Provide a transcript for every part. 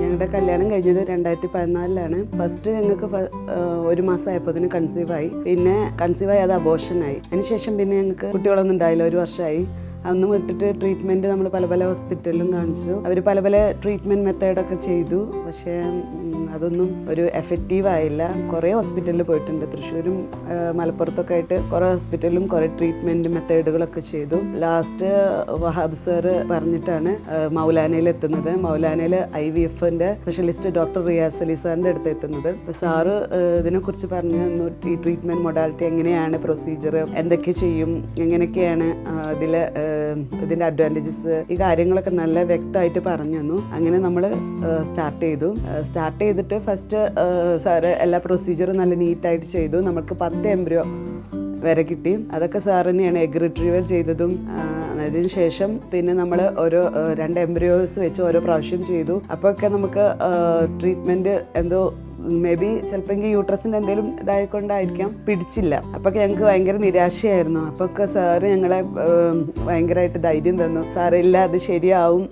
ഞങ്ങളുടെ കല്യാണം കഴിഞ്ഞത് 2014 ഫസ്റ്റ് ഞങ്ങൾക്ക് 1 മാസമായപ്പോൾ അതിന് കൺസീവായി. പിന്നെ കൺസീവായി അത് അബോർഷനായി. അതിനുശേഷം പിന്നെ ഞങ്ങൾക്ക് കുട്ടികളൊന്നും ഉണ്ടായില്ല, 1 വർഷമായി. അന്ന് വിട്ടിട്ട് ട്രീറ്റ്മെൻറ്റ് നമ്മൾ പല ഹോസ്പിറ്റലിലും കാണിച്ചു. അവർ പല ട്രീറ്റ്മെൻറ്റ് മെത്തേഡൊക്കെ ചെയ്തു. പക്ഷേ അതൊന്നും ഒരു എഫക്റ്റീവ് ആയില്ല. കുറേ ഹോസ്പിറ്റലിൽ പോയിട്ടുണ്ട്. തൃശ്ശൂരും മലപ്പുറത്തൊക്കെ ആയിട്ട് കുറേ ഹോസ്പിറ്റലിലും കുറേ ട്രീറ്റ്മെൻറ്റ് മെത്തേഡുകളൊക്കെ ചെയ്തു. ലാസ്റ്റ് വഹാബ് സാറ് പറഞ്ഞിട്ടാണ് മൗലാനയിൽ എത്തുന്നത്. മൗലാനയിൽ IVFൻ്റെ സ്പെഷ്യലിസ്റ്റ് ഡോക്ടർ റിയാസ് അലി സാറിൻ്റെ അടുത്ത് എത്തുന്നത്. അപ്പോൾ സാറ് ഇതിനെക്കുറിച്ച് പറഞ്ഞു തന്നു. ഈ ട്രീറ്റ്മെൻറ്റ് മൊഡാലിറ്റി എങ്ങനെയാണ്, പ്രൊസീജിയർ എന്തൊക്കെ ചെയ്യും, എങ്ങനെയൊക്കെയാണ് ഇതിൻ്റെ അഡ്വാൻറ്റേജസ്, ഈ കാര്യങ്ങളൊക്കെ നല്ല വ്യക്തമായിട്ട് പറഞ്ഞു തന്നു. അങ്ങനെ നമ്മൾ സ്റ്റാർട്ട് ചെയ്തിട്ട് ഫസ്റ്റ് സാറ് എല്ലാ പ്രൊസീജിയറും നല്ല നീറ്റായിട്ട് ചെയ്തു. നമുക്ക് 10 എംബ്രിയോ വരെ കിട്ടി. അതൊക്കെ സാർ തന്നെയാണ് എഗ് റിട്രീവൽ ചെയ്തതും. അതിന് ശേഷം പിന്നെ നമ്മൾ ഓരോ 2 എംബ്രിയോസ് വെച്ച് ഓരോ പ്രാവശ്യം ചെയ്തു. അപ്പോഴൊക്കെ നമുക്ക് ട്രീറ്റ്മെൻറ്റ് എന്തോ മേ ബി ചിലപ്പോൾ യൂട്രസിൻ്റെ എന്തെങ്കിലും ഇതായിക്കൊണ്ടായിരിക്കാം പിടിച്ചില്ല. അപ്പോൾ ഞങ്ങൾക്ക് ഭയങ്കര നിരാശയായിരുന്നു. അപ്പോൾ സാറ് ഞങ്ങളെ ഭയങ്കരമായിട്ട് ധൈര്യം തന്നു. സാറില്ല, അത് ശരിയാവും.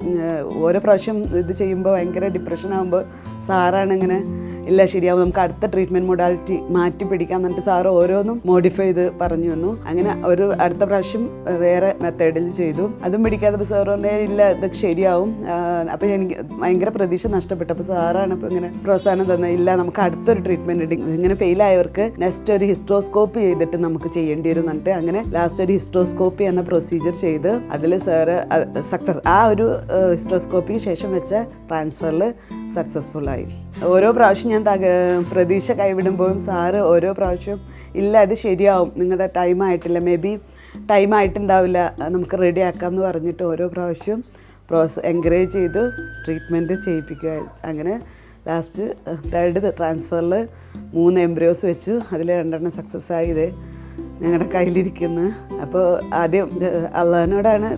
ഓരോ പ്രാവശ്യം ഇത് ചെയ്യുമ്പോൾ ഭയങ്കര ഡിപ്രഷൻ ആകുമ്പോൾ സാറാണ് ഇങ്ങനെ ഇല്ല ശരിയാവും, നമുക്ക് അടുത്ത ട്രീറ്റ്മെൻറ്റ് മൊഡാലിറ്റി മാറ്റി പിടിക്കാൻ എന്നിട്ട് സാറ് ഓരോന്നും മോഡിഫൈ ചെയ്ത് പറഞ്ഞു തന്നു. അങ്ങനെ ഒരു അടുത്ത പ്രാവശ്യം വേറെ മെത്തേഡിൽ ചെയ്തു. അതും പിടിക്കാതെ സാറ് പറഞ്ഞേ ഇല്ല ഇതൊക്കെ ശരിയാവും. അപ്പോൾ എനിക്ക് ഭയങ്കര പ്രതീക്ഷ നഷ്ടപ്പെട്ടു. അപ്പോൾ സാറാണ് ഇപ്പോൾ ഇങ്ങനെ പ്രോത്സാഹനം തന്നത്. ഇല്ല നമുക്ക് അടുത്തൊരു ട്രീറ്റ്മെൻറ്റ് ഇങ്ങനെ ഫെയിലായവർക്ക് നെക്സ്റ്റ് ഒരു ഹിസ്ട്രോസ്കോപ്പി ചെയ്തിട്ട് നമുക്ക് ചെയ്യേണ്ടി വരും എന്നിട്ട് അങ്ങനെ ലാസ്റ്റ് ഒരു ഹിസ്ട്രോസ്കോപ്പി എന്ന പ്രൊസീജിയർ ചെയ്ത് അതിൽ സാറ് സക്സസ് ആ ഒരു ഹിസ്ട്രോസ്കോപ്പി ശേഷം വെച്ച ട്രാൻസ്ഫറിൽ സക്സസ്ഫുള്ളായി. ഓരോ പ്രാവശ്യം ഞാൻ പ്രതീക്ഷ കൈവിടുമ്പോഴും സാറ് ഓരോ പ്രാവശ്യം ഇല്ല ഇത് ശരിയാവും, നിങ്ങളുടെ ടൈം ആയിട്ടില്ല, മേ ബി ടൈം ആയിട്ടുണ്ടാവില്ല, നമുക്ക് റെഡി ആക്കാം എന്ന് പറഞ്ഞിട്ട് ഓരോ പ്രാവശ്യം എൻകറേജ് ചെയ്ത് ട്രീറ്റ്മെൻറ്റ് ചെയ്യിപ്പിക്കുക. അങ്ങനെ ലാസ്റ്റ് 3rd ട്രാൻസ്ഫറിൽ 3 എംബ്രിയോസ് വെച്ചു. അതിൽ 2 സക്സസ് ആയത് ഞങ്ങളുടെ കയ്യിലിരിക്കുന്നു. അപ്പോൾ ആദ്യം അള്ളാഹിനോടാണ്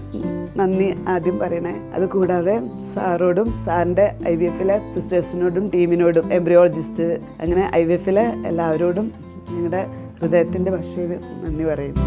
നന്ദി ആദ്യം പറയണേ. അതുകൂടാതെ സാറോടും സാറിൻ്റെ IVFലെ സിസ്റ്റേഴ്സിനോടും ടീമിനോടും എംബ്രിയോളജിസ്റ്റ് അങ്ങനെ IVFലെ എല്ലാവരോടും ഞങ്ങളുടെ ഹൃദയത്തിൻ്റെ ഭാഷയിൽ നന്ദി പറയുന്നു.